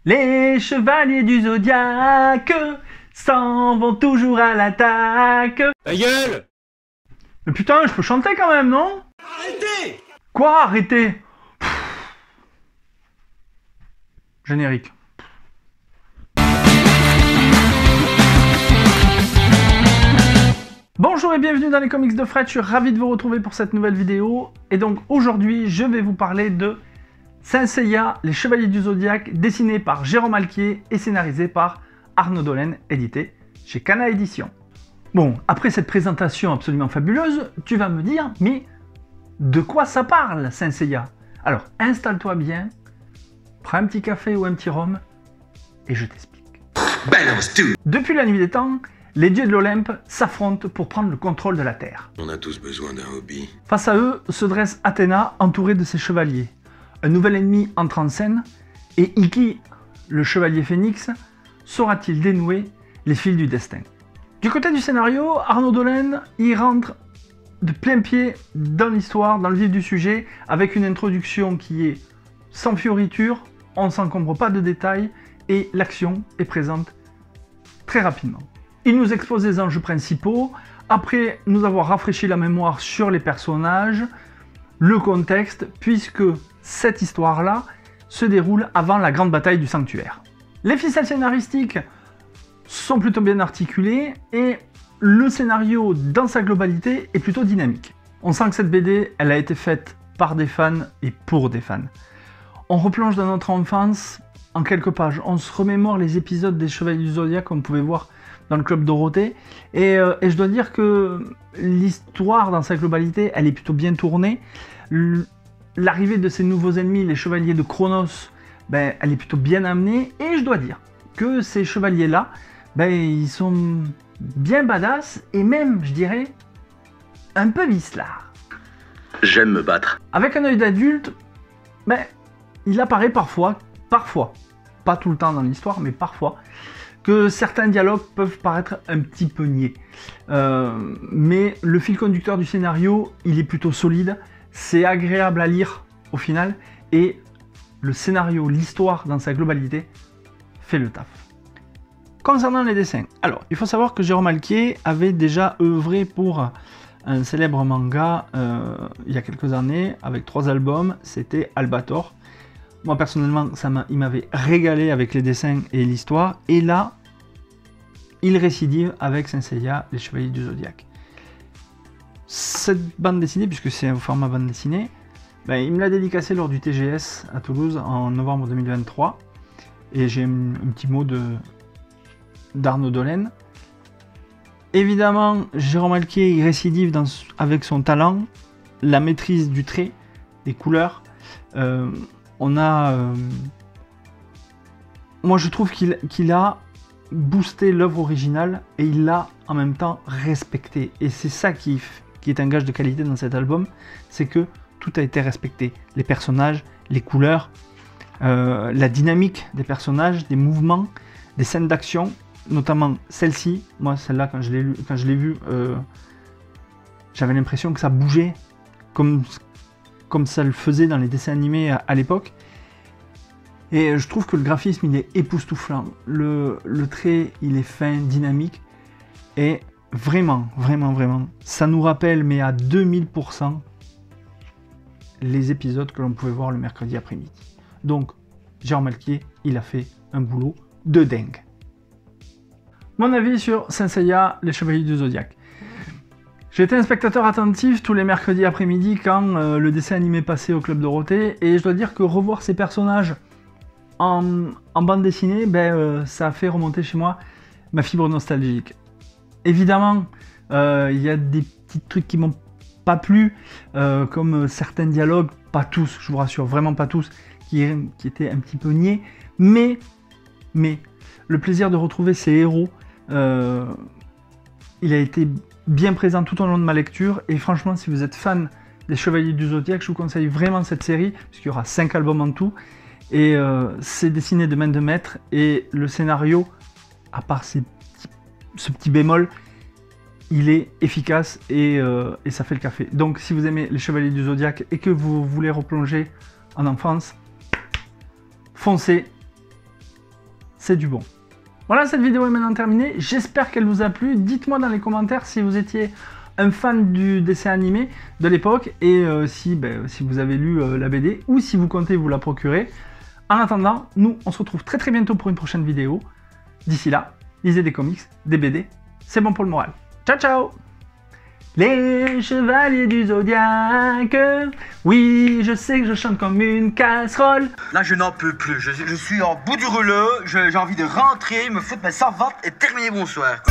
Les chevaliers du zodiaque s'en vont toujours à l'attaque. Ta gueule! Mais putain, je peux chanter quand même, non? Arrêtez! Quoi, arrêtez? Générique. Bonjour et bienvenue dans les comics de Fred, je suis ravi de vous retrouver pour cette nouvelle vidéo. Et donc aujourd'hui, je vais vous parler de Saint Seiya, les Chevaliers du Zodiaque, dessiné par Jérôme Alquier et scénarisé par Arnaud Dolène, édité chez Kana Éditions. Bon, après cette présentation absolument fabuleuse, tu vas me dire, mais de quoi ça parle, Saint Seiya? Alors, installe-toi bien, prends un petit café ou un petit rhum, et je t'explique. Depuis la nuit des temps, les dieux de l'Olympe s'affrontent pour prendre le contrôle de la Terre. On a tous besoin d'un hobby. Face à eux se dresse Athéna, entourée de ses chevaliers. Un nouvel ennemi entre en scène, et Iki, le chevalier phénix, saura-t-il dénouer les fils du destin? Du côté du scénario, Arnaud Dolène y rentre de plein pied dans l'histoire, dans le vif du sujet, avec une introduction qui est sans fioriture, on ne s'encombre pas de détails, et l'action est présente très rapidement. Il nous expose les enjeux principaux, après nous avoir rafraîchi la mémoire sur les personnages, le contexte, puisque cette histoire-là se déroule avant la grande bataille du sanctuaire. Les ficelles scénaristiques sont plutôt bien articulées et le scénario dans sa globalité est plutôt dynamique. On sent que cette BD, elle a été faite par des fans et pour des fans. On replonge dans notre enfance en quelques pages, on se remémore les épisodes des Chevaliers du Zodiaque qu'on pouvait voir dans le Club Dorothée, et je dois dire que l'histoire dans sa globalité, elle est plutôt bien tournée. L'arrivée de ces nouveaux ennemis, les Chevaliers de Chronos, ben, elle est plutôt bien amenée, et je dois dire que ces chevaliers-là, ben, ils sont bien badass, et même, je dirais, un peu vislards. J'aime me battre. Avec un œil d'adulte, ben, il apparaît parfois, pas tout le temps dans l'histoire, mais parfois, que certains dialogues peuvent paraître un petit peu niais. Mais le fil conducteur du scénario, il est plutôt solide, c'est agréable à lire au final, et le scénario, l'histoire dans sa globalité, fait le taf. Concernant les dessins, alors, il faut savoir que Jérôme Alquier avait déjà œuvré pour un célèbre manga il y a quelques années, avec 3 albums, c'était Albator. Moi personnellement, il m'avait régalé avec les dessins et l'histoire, et là, il récidive avec Saint Seiya, les Chevaliers du Zodiaque. Cette bande dessinée, puisque c'est un format bande dessinée, ben, il me l'a dédicacé lors du TGS à Toulouse en novembre 2023, et j'ai un petit mot d'Arnaud Dolène. Évidemment, Jérôme Alquier il récidive avec son talent, la maîtrise du trait, des couleurs. Moi je trouve qu'il a boosté l'œuvre originale et il l'a en même temps respecté. Et c'est ça qui est un gage de qualité dans cet album, c'est que tout a été respecté. Les personnages, les couleurs, la dynamique des personnages, des mouvements, des scènes d'action, notamment celle-ci. Moi celle-là quand je l'ai vue, j'avais l'impression que ça bougeait comme ça le faisait dans les dessins animés à l'époque. Et je trouve que le graphisme, il est époustouflant. Le trait, il est fin, dynamique. Et vraiment, ça nous rappelle, mais à 2000%, les épisodes que l'on pouvait voir le mercredi après-midi. Donc, Jérôme Alquier, il a fait un boulot de dingue. Mon avis sur Saint Seiya, les Chevaliers du Zodiaque. J'étais un spectateur attentif tous les mercredis après-midi quand le dessin animé passait au Club Dorothée, et je dois dire que revoir ces personnages en bande dessinée, ben, ça a fait remonter chez moi ma fibre nostalgique. Évidemment, il y a des petits trucs qui m'ont pas plu, comme certains dialogues, pas tous, je vous rassure, vraiment pas tous, qui étaient un petit peu niais, mais le plaisir de retrouver ces héros, il a été bien présent tout au long de ma lecture, et franchement, si vous êtes fan des Chevaliers du Zodiaque, je vous conseille vraiment cette série, puisqu'il y aura 5 albums en tout, et c'est dessiné de main de maître, et le scénario, à part ce petit bémol, il est efficace, et ça fait le café. Donc si vous aimez les Chevaliers du Zodiaque, et que vous voulez replonger en enfance, foncez, c'est du bon. Voilà, cette vidéo est maintenant terminée. J'espère qu'elle vous a plu. Dites-moi dans les commentaires si vous étiez un fan du dessin animé de l'époque et si vous avez lu la BD ou si vous comptez vous la procurer. En attendant, nous, on se retrouve très très bientôt pour une prochaine vidéo. D'ici là, lisez des comics, des BD, c'est bon pour le moral. Ciao ciao! Les chevaliers du zodiaque. Oui, je sais que je chante comme une casserole. Là, je n'en peux plus. Je suis en bout du rouleau. J'ai envie de rentrer, me foutre ma servante et terminer mon soir.